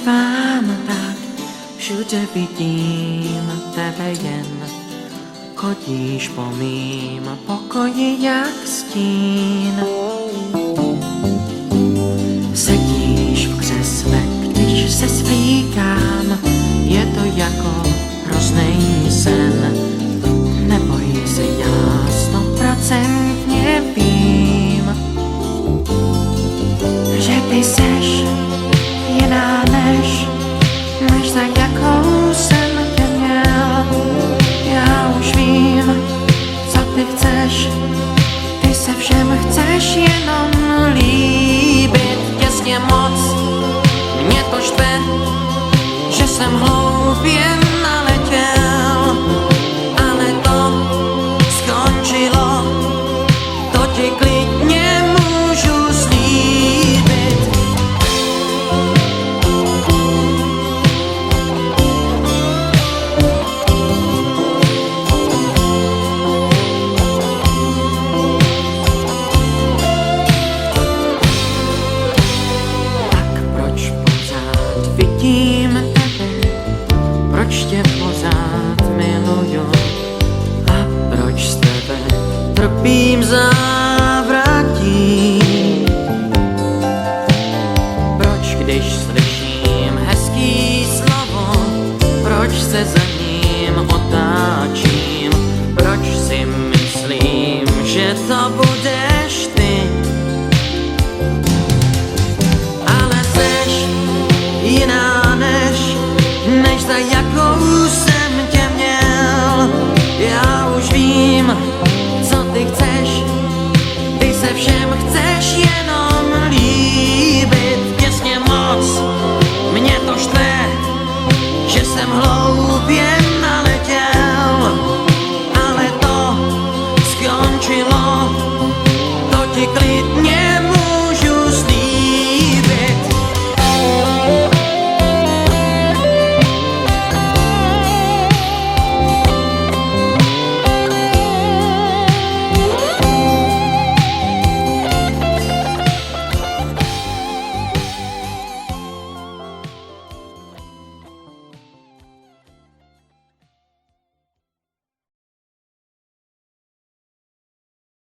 zpívám tak, všude vidím tebe jen. Chodíš po mým pokoji jak stín. Sedíš v křesle, když se svlíkám, je to jako hrozný sen. Neboj se, já 100% vím, že ty seš jiná než za jakou jsem tě měl. Já už vím, co ty chceš, ty se všem chceš jenom líbit. Těsně moc mě to štve, že jsem hloupě naletěl, ale to skončilo, to ti klidně můžu slíbit. Vidím tebe, proč tě pořád miluju a proč z tebe trpím závratí. Proč, když slyším hezký slovo, proč se za ním otáčím, proč si myslím, že to budeš ty. Jiná než za jakou jsem tě měl. Já už vím, co ty chceš, ty se všem chceš